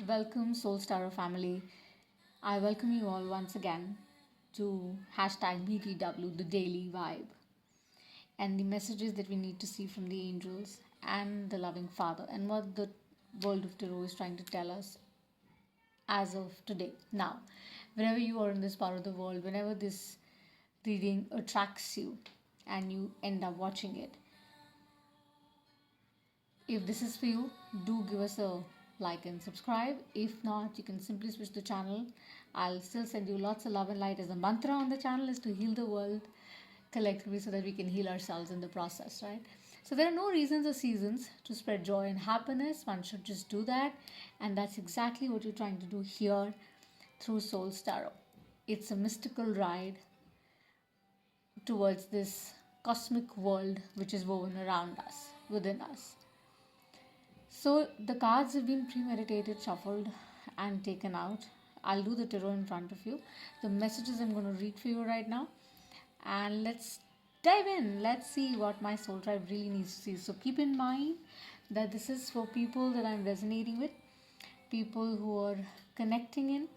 Welcome, Soul Starter family. I welcome you all once again to hashtag BTW, the daily vibe, and the messages that we need to see from the angels and the loving Father, and what the world of tarot is trying to tell us as of today. Now, wherever you are in this part of the world, whenever this reading attracts you and you end up watching it, if this is for you, do give us a like and subscribe. If not, you can simply switch the channel. I'll still send you lots of love and light, as the mantra on the channel is to heal the world collectively so that we can heal ourselves in the process, right? So there are no reasons or seasons to spread joy and happiness. One should just do that. And that's exactly what you're trying to do here through Soul's Tarot. It's a mystical ride towards this cosmic world which is woven around us, within us. So the cards have been premeditated, shuffled, and taken out. I'll do the tarot in front of you. The messages I'm going to read for you right now. And let's dive in. Let's see what my soul tribe really needs to see. So keep in mind that this is for people that I'm resonating with, people who are connecting in,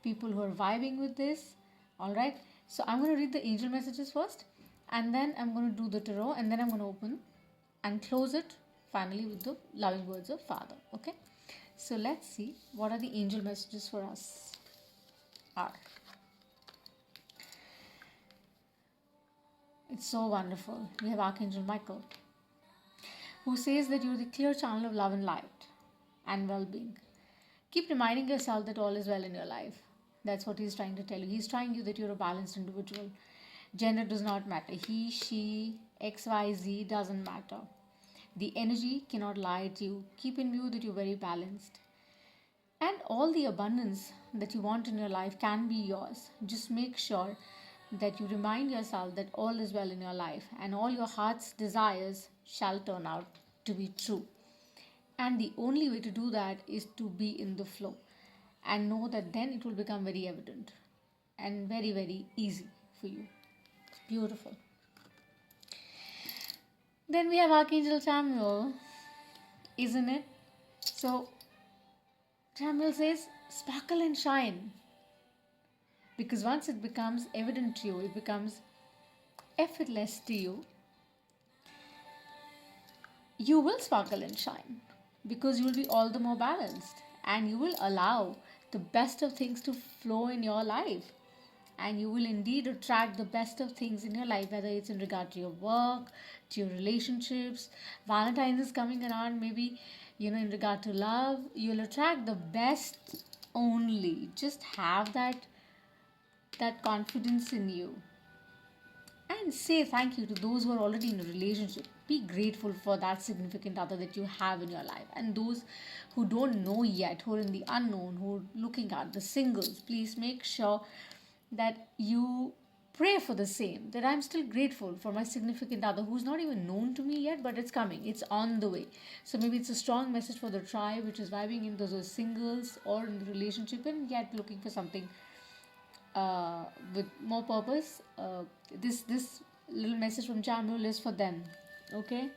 people who are vibing with this. All right. So I'm going to read the angel messages first, and then I'm going to do the tarot, and then I'm going to open and close it finally with the loving words of Father. Okay. So let's see what are the angel messages for us are. It's so wonderful. We have Archangel Michael, who says that you're the clear channel of love and light and well being. Keep reminding yourself that all is well in your life. That's what he's trying to tell you. He's trying you that you're a balanced individual. Gender does not matter. He, she, XYZ doesn't matter. The energy cannot lie to you. Keep in view that you're very balanced. And all the abundance that you want in your life can be yours. Just make sure that you remind yourself that all is well in your life and all your heart's desires shall turn out to be true. And the only way to do that is to be in the flow and know that then it will become very evident and very, very easy for you. It's beautiful. Then we have Archangel Samuel, isn't it? So Samuel says, sparkle and shine. Because once it becomes evident to you, it becomes effortless to you, you will sparkle and shine because you will be all the more balanced and you will allow the best of things to flow in your life. And you will indeed attract the best of things in your life, whether it's in regard to your work, to your relationships. Valentine's is coming around, maybe, in regard to love. You'll attract the best only. Just have that confidence in you. And say thank you to those who are already in a relationship. Be grateful for that significant other that you have in your life. And those who don't know yet, who are in the unknown, who are looking at the singles, please make sure that you pray for the same, that I'm still grateful for my significant other who's not even known to me yet, but it's coming, it's on the way. So maybe it's a strong message for the tribe which is vibing in those who are singles or in the relationship and yet looking for something with more purpose. This little message from Jamul is for them. Okay,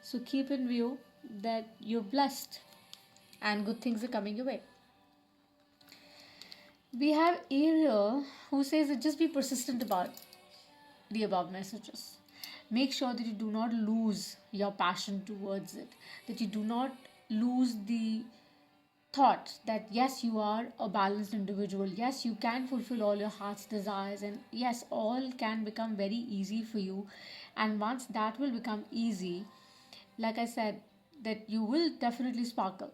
so keep in view that you're blessed and good things are coming your way. We have Ariel, who says that just be persistent about the above messages. Make sure that you do not lose your passion towards it, that you do not lose the thought that yes, you are a balanced individual, yes, you can fulfill all your heart's desires, and yes, all can become very easy for you. And once that will become easy, like I said, that you will definitely sparkle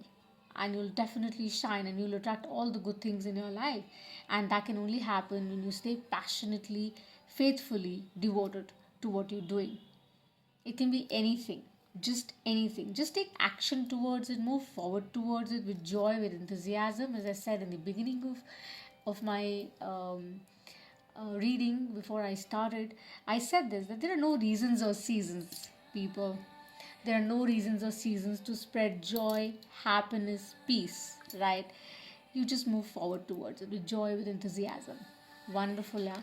and you'll definitely shine and you'll attract all the good things in your life. And that can only happen when you stay passionately, faithfully devoted to what you're doing. It can be anything, just anything. Just take action towards it, move forward towards it with joy, with enthusiasm. As I said in the beginning of my reading before I started, I said this, that there are no reasons or seasons, people. There are no reasons or seasons to spread joy, happiness, peace, right? You just move forward towards it with joy, with enthusiasm. Wonderful, yeah.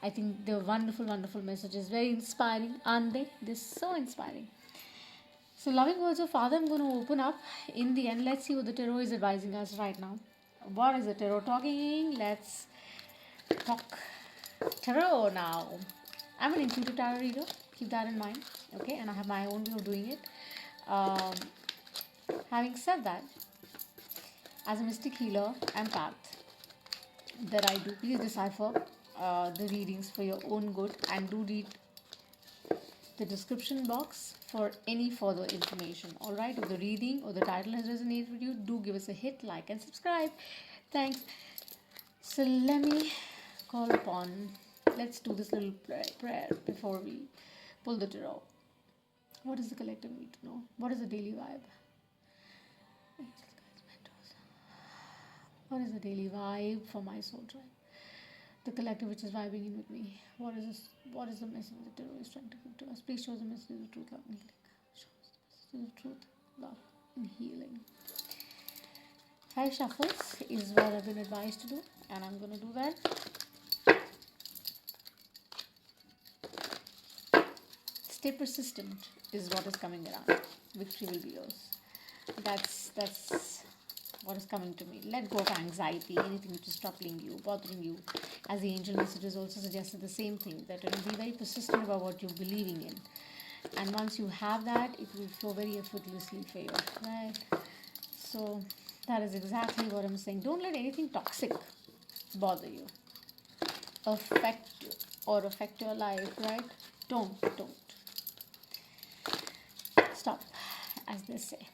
I think they're wonderful, wonderful messages. Very inspiring, aren't they? They're so inspiring. So, loving words of Father, I'm going to open up. In the end, let's see what the tarot is advising us right now. What is the tarot talking? Let's talk tarot now. I'm an intuitive tarot reader. Keep that in mind. Okay, and I have my own way of doing it. Um, Having said that, as a mystic healer and path that I do, please decipher the readings for your own good and do read the description box for any further information. Alright, if the reading or the title has resonated with you, do give us a hit, like, and subscribe. Thanks. So let me call upon, let's do this little prayer before we pull the tarot. What does the collective need to know? What is the daily vibe? What is the daily vibe for my soul tribe? The collective which is vibing in with me. What is this? What is the message that the tarot is trying to give to us? Please show the message of truth, love, and healing. Show us the message of truth, love, and healing. 5 shuffles is what I've been advised to do, and I'm going to do that. Stay persistent is what is coming around. Victory will be yours. That's what is coming to me. Let go of anxiety, anything which is troubling you, bothering you. As the angel messages also suggested the same thing, that be very persistent about what you're believing in. And once you have that, it will flow very effortlessly for you. Right? So that is exactly what I'm saying. Don't let anything toxic bother you, affect you, or affect your life, right? Don't. Stop, as they say.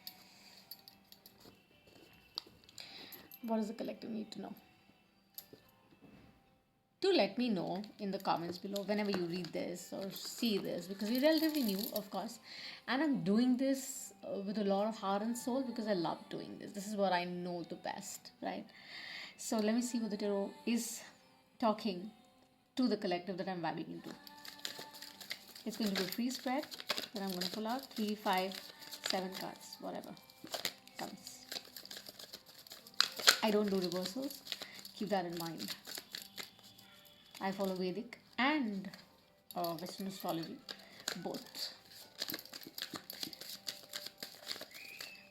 What does the collective need to know? Do let me know in the comments below whenever you read this or see this, because you're relatively new, of course, and I'm doing this with a lot of heart and soul because I love doing this. This is what I know the best, right? So let me see what the tarot is talking to the collective that I'm vibing into. It's going to be a free spread that I'm going to pull out 3, 5, 7 cards, whatever comes. I don't do reversals. Keep that in mind. I follow Vedic and Western astrology, both.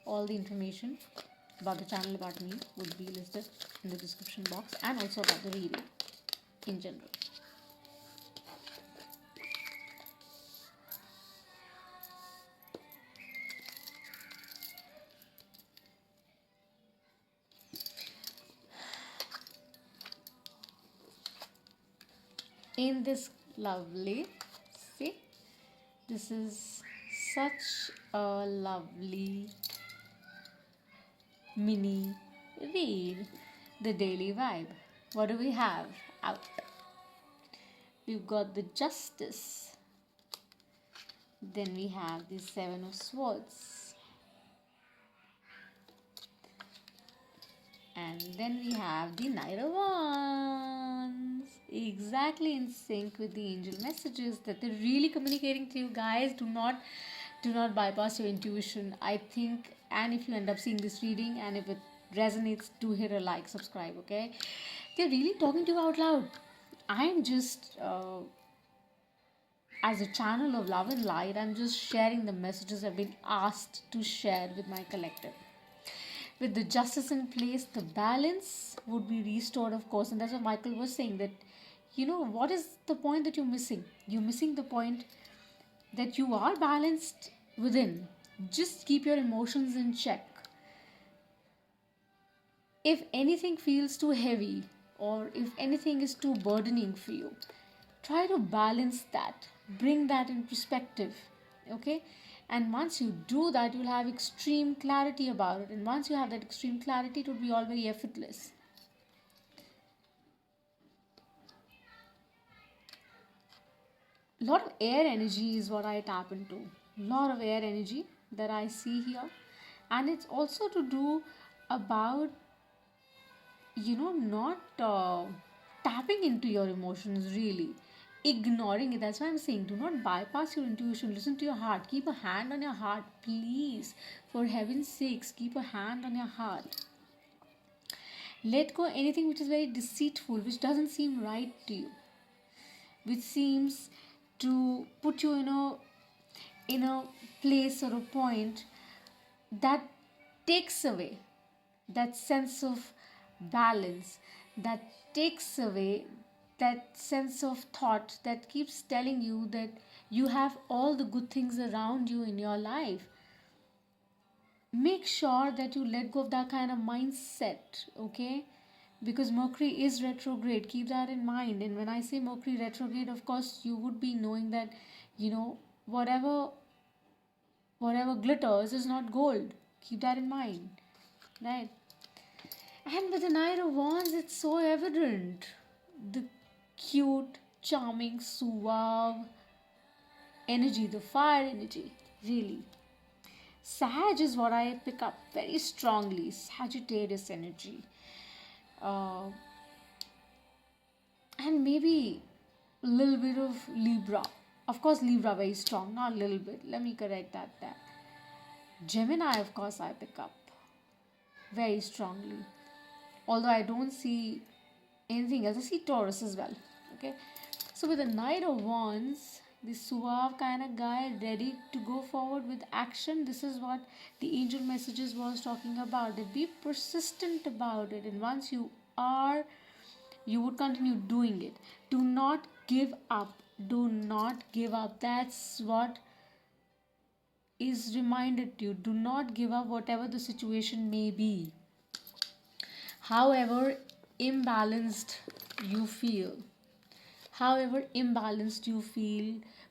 All the information about the channel, about me, would be listed in the description box, and also about the reading in general. In this lovely, see, this is such a lovely mini read, the daily vibe. What do we have out? We've got the Justice, then we have the 7 of Swords, and then we have the Knight of Wands. Exactly in sync with the angel messages that they're really communicating to you guys. Do not bypass your intuition, I think. And if you end up seeing this reading and if it resonates, do hit a like, subscribe, okay? They're really talking to you out loud. I'm just as a channel of love and light, I'm just sharing the messages I've been asked to share with my collective. With the Justice in place, the balance would be restored, of course. And that's what Michael was saying, that what is the point that you're missing? You're missing the point that you are balanced within. Just keep your emotions in check. If anything feels too heavy, or if anything is too burdening for you, try to balance that. Bring that in perspective. Okay? And once you do that, you'll have extreme clarity about it. And once you have that extreme clarity, it will be all very effortless. A lot of air energy is what I tap into. A lot of air energy that I see here. And it's also to do about, not tapping into your emotions really. Ignoring it. That's why I'm saying, do not bypass your intuition. Listen to your heart. Keep a hand on your heart, please. For heaven's sakes, keep a hand on your heart. Let go anything which is very deceitful, which doesn't seem right to you, which seems to put you in a place or a point that takes away that sense of balance, that takes away that sense of thought that keeps telling you that you have all the good things around you in your life. Make sure that you let go of that kind of mindset, okay? Because Mercury is retrograde, keep that in mind. And when I say Mercury retrograde, of course you would be knowing that, you know, whatever glitters is not gold. Keep that in mind, right? And with the Knight of Wands, it's so evident. The cute, charming, suave energy, the fire energy, really. Sag is what I pick up very strongly. Sagittarius energy. Uh, and maybe a little bit of Libra. Of course, Libra very strong, not a little bit. Let me correct that there. Gemini, of course, I pick up very strongly. Although I don't see anything else, I see Taurus as well. Okay, so with the Knight of Wands, the suave kind of guy ready to go forward with action. This is what the angel messages was talking about. That be persistent about it, and once you are, you would continue doing it. Do not give up. Do not give up. That's what is reminded to you. Do not give up, whatever the situation may be. However imbalanced you feel,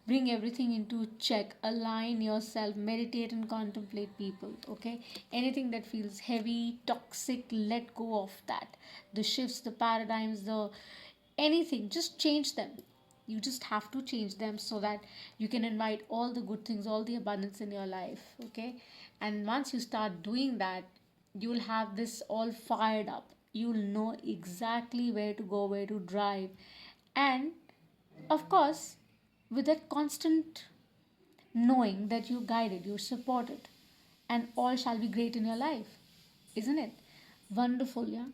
bring everything into check, align yourself, meditate and contemplate, people. Okay, anything that feels heavy, toxic, let go of that. The shifts, the paradigms, the anything, just change them. You just have to change them so that you can invite all the good things, all the abundance in your life. Okay, and once you start doing that, you'll have this all fired up. You'll know exactly where to go, where to drive, and of course, with that constant knowing that you're guided, you're supported, and all shall be great in your life. Isn't it? Wonderful, yeah?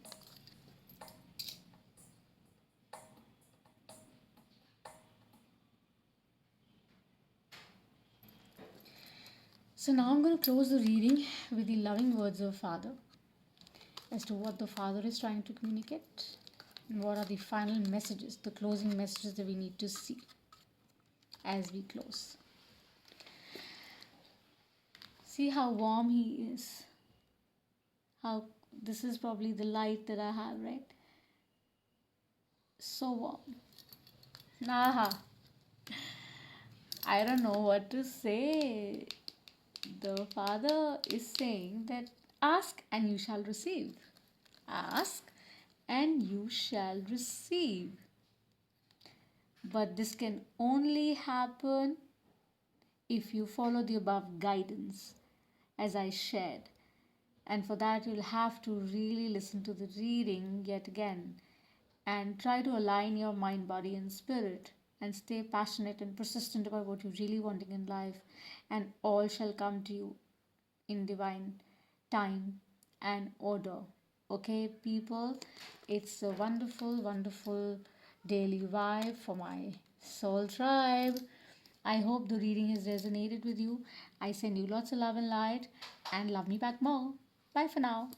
So now I'm going to close the reading with the loving words of Father as to what the Father is trying to communicate and what are the final messages, the closing messages that we need to see as we close. See how warm he is. How this is probably the light that I have, right? So warm. Aha. I don't know what to say. The Father is saying that ask and you shall receive. Ask and you shall receive. But this can only happen if you follow the above guidance as I shared. And for that, you'll have to really listen to the reading yet again and try to align your mind, body, and spirit and stay passionate and persistent about what you're really wanting in life, and all shall come to you in divine time and order. Okay, people, it's a wonderful, wonderful daily vibe for my soul tribe. I hope the reading has resonated with you. I send you lots of love and light, and love me back more. Bye for now.